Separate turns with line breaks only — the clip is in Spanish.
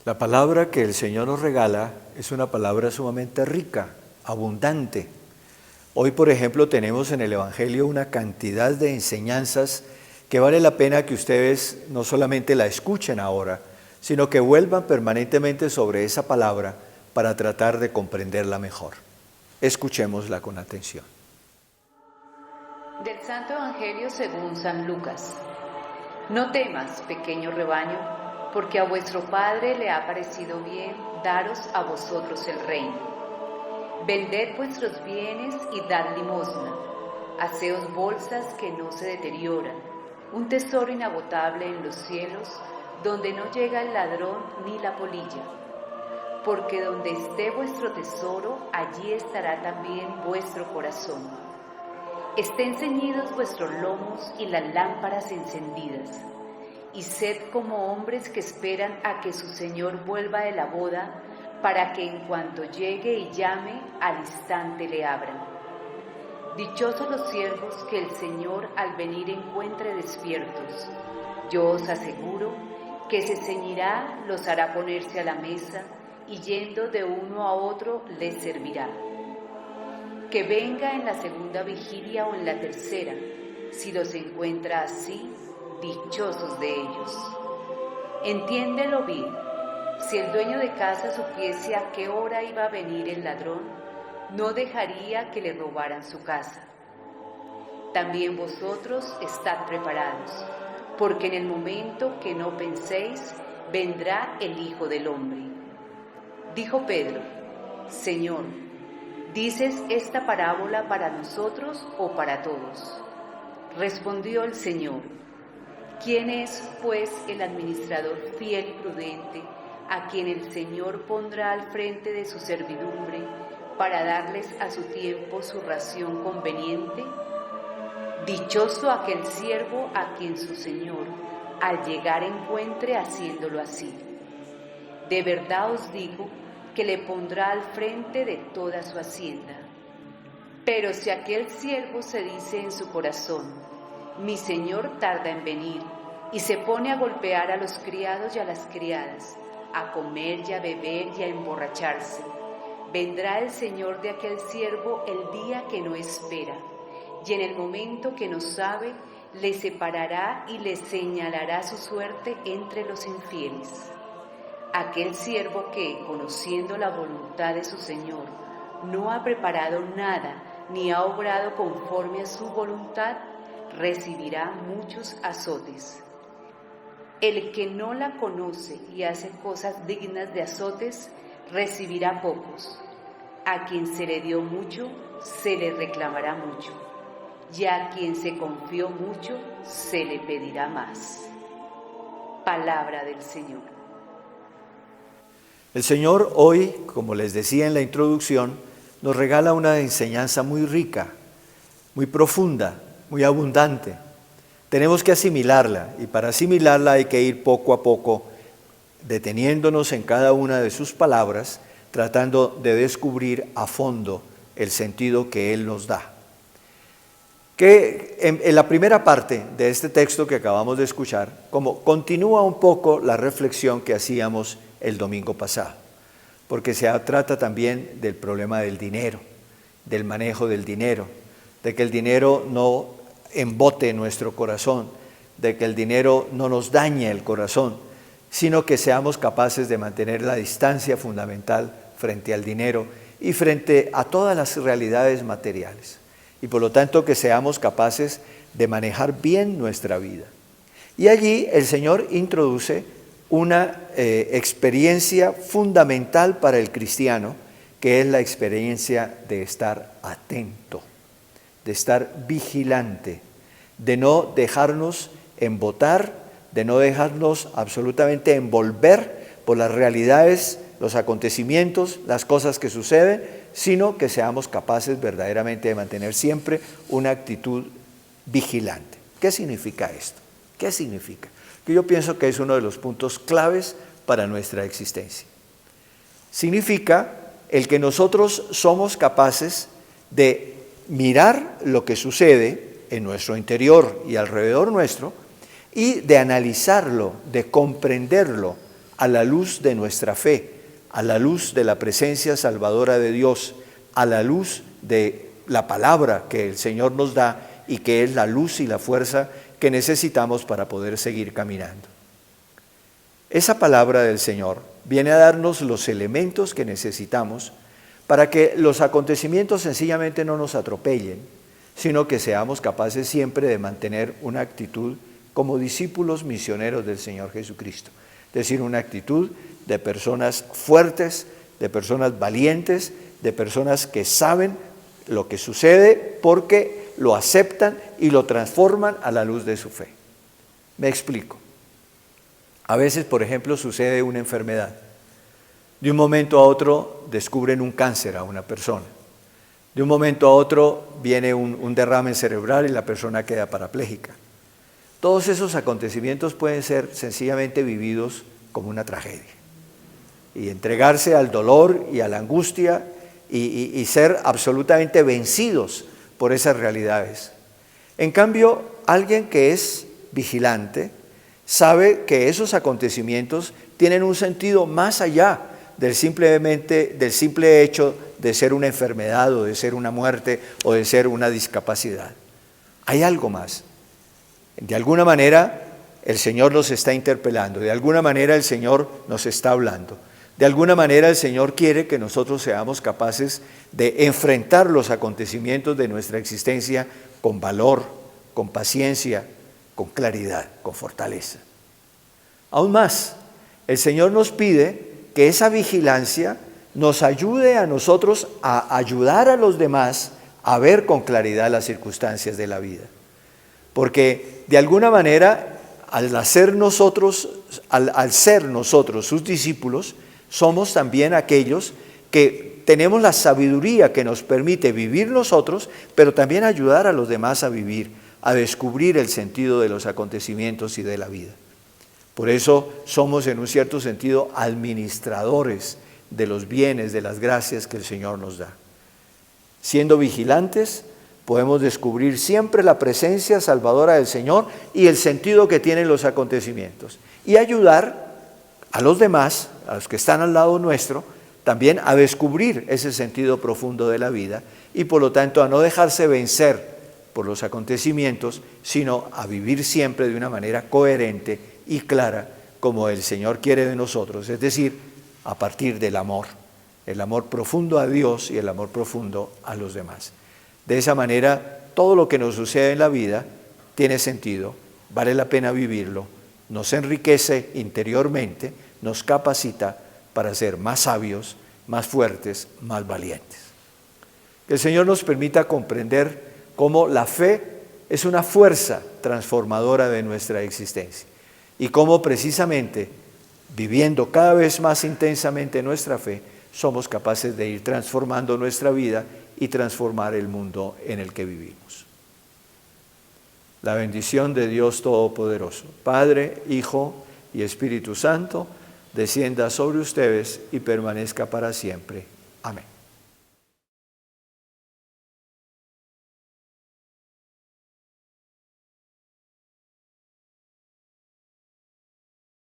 La palabra que el Señor nos regala es una palabra sumamente rica, abundante. Hoy, por ejemplo, tenemos en el Evangelio una cantidad de enseñanzas que vale la pena que ustedes no solamente la escuchen ahora, sino que vuelvan permanentemente sobre esa palabra para tratar de comprenderla mejor. Escuchémosla con atención.
Del Santo Evangelio según San Lucas. No temas, pequeño rebaño, porque a vuestro Padre le ha parecido bien daros a vosotros el reino. Vended vuestros bienes y dad limosna. Haceos bolsas que no se deterioran, un tesoro inagotable en los cielos, donde no llega el ladrón ni la polilla. Porque donde esté vuestro tesoro, allí estará también vuestro corazón. Estén ceñidos vuestros lomos y las lámparas encendidas, y sed como hombres que esperan a que su Señor vuelva de la boda, para que en cuanto llegue y llame, al instante le abran. Dichosos los siervos que el Señor al venir encuentre despiertos. Yo os aseguro que se ceñirá, los hará ponerse a la mesa, y yendo de uno a otro les servirá. Que venga en la segunda vigilia o en la tercera, si los encuentra así, dichosos de ellos. Entiéndelo bien, si el dueño de casa supiese a qué hora iba a venir el ladrón, no dejaría que le robaran su casa. También vosotros estad preparados, porque en el momento que no penséis, vendrá el Hijo del Hombre. Dijo Pedro: Señor, ¿dices esta parábola para nosotros o para todos? Respondió el Señor: ¿Quién es, pues, el administrador fiel y prudente, a quien el Señor pondrá al frente de su servidumbre, para darles a su tiempo su ración conveniente? Dichoso aquel siervo a quien su Señor, al llegar, encuentre haciéndolo así. De verdad os digo que le pondrá al frente de toda su hacienda. Pero si aquel siervo se dice en su corazón: mi Señor tarda en venir, y se pone a golpear a los criados y a las criadas, a comer y a beber y a emborracharse, vendrá el Señor de aquel siervo el día que no espera, y en el momento que no sabe, le separará y le señalará su suerte entre los infieles. Aquel siervo que, conociendo la voluntad de su Señor, no ha preparado nada ni ha obrado conforme a su voluntad, recibirá muchos azotes. El que no la conoce y hace cosas dignas de azotes, recibirá pocos. A quien se le dio mucho, se le reclamará mucho, y a quien se confió mucho, se le pedirá más. Palabra del Señor.
El Señor hoy, como les decía en la introducción, nos regala una enseñanza muy rica, muy profunda, muy abundante. Tenemos que asimilarla, y para asimilarla hay que ir poco a poco, deteniéndonos en cada una de sus palabras, tratando de descubrir a fondo el sentido que Él nos da. Que en la primera parte de este texto que acabamos de escuchar, como continúa un poco la reflexión que hacíamos el domingo pasado, porque se trata también del problema del dinero, del manejo del dinero, de que el dinero no embote nuestro corazón, de que el dinero no nos dañe el corazón, sino que seamos capaces de mantener la distancia fundamental frente al dinero y frente a todas las realidades materiales. Y por lo tanto que seamos capaces de manejar bien nuestra vida. Y allí el Señor introduce una experiencia fundamental para el cristiano, que es la experiencia de estar atento, de estar vigilante, de no dejarnos embotar, de no dejarnos absolutamente envolver por las realidades, los acontecimientos, las cosas que suceden, sino que seamos capaces verdaderamente de mantener siempre una actitud vigilante. ¿Qué significa esto? ¿Qué significa? Que yo pienso que es uno de los puntos claves para nuestra existencia. Significa el que nosotros somos capaces de mirar lo que sucede en nuestro interior y alrededor nuestro y de analizarlo, de comprenderlo a la luz de nuestra fe, a la luz de la presencia salvadora de Dios, a la luz de la palabra que el Señor nos da y que es la luz y la fuerza que necesitamos para poder seguir caminando. Esa palabra del Señor viene a darnos los elementos que necesitamos para que los acontecimientos sencillamente no nos atropellen, sino que seamos capaces siempre de mantener una actitud como discípulos misioneros del Señor Jesucristo. Es decir, una actitud de personas fuertes, de personas valientes, de personas que saben lo que sucede porque lo aceptan y lo transforman a la luz de su fe. Me explico. A veces, por ejemplo, sucede una enfermedad. De un momento a otro descubren un cáncer a una persona. De un momento a otro viene un derrame cerebral y la persona queda parapléjica. Todos esos acontecimientos pueden ser sencillamente vividos como una tragedia. Y entregarse al dolor y a la angustia y ser absolutamente vencidos por esas realidades. En cambio, alguien que es vigilante sabe que esos acontecimientos tienen un sentido más allá del simple hecho de ser una enfermedad o de ser una muerte o de ser una discapacidad. Hay algo más. De alguna manera el Señor nos está interpelando, de alguna manera el Señor nos está hablando, de alguna manera el Señor quiere que nosotros seamos capaces de enfrentar los acontecimientos de nuestra existencia con valor, con paciencia, con claridad, con fortaleza. Aún más, el Señor nos pide que esa vigilancia nos ayude a nosotros a ayudar a los demás a ver con claridad las circunstancias de la vida. Porque de alguna manera, al ser nosotros sus discípulos, somos también aquellos que tenemos la sabiduría que nos permite vivir nosotros, pero también ayudar a los demás a vivir, a descubrir el sentido de los acontecimientos y de la vida. Por eso somos en un cierto sentido administradores de los bienes, de las gracias que el Señor nos da. Siendo vigilantes, podemos descubrir siempre la presencia salvadora del Señor y el sentido que tienen los acontecimientos y ayudar a los demás, a los que están al lado nuestro, también a descubrir ese sentido profundo de la vida y por lo tanto a no dejarse vencer por los acontecimientos, sino a vivir siempre de una manera coherente y clara como el Señor quiere de nosotros, es decir, a partir del amor, el amor profundo a Dios y el amor profundo a los demás. De esa manera, todo lo que nos sucede en la vida tiene sentido, vale la pena vivirlo, nos enriquece interiormente, nos capacita para ser más sabios, más fuertes, más valientes. Que el Señor nos permita comprender cómo la fe es una fuerza transformadora de nuestra existencia y cómo precisamente viviendo cada vez más intensamente nuestra fe, somos capaces de ir transformando nuestra vida y transformar el mundo en el que vivimos. La bendición de Dios Todopoderoso, Padre, Hijo y Espíritu Santo, descienda sobre ustedes y permanezca para siempre. Amén.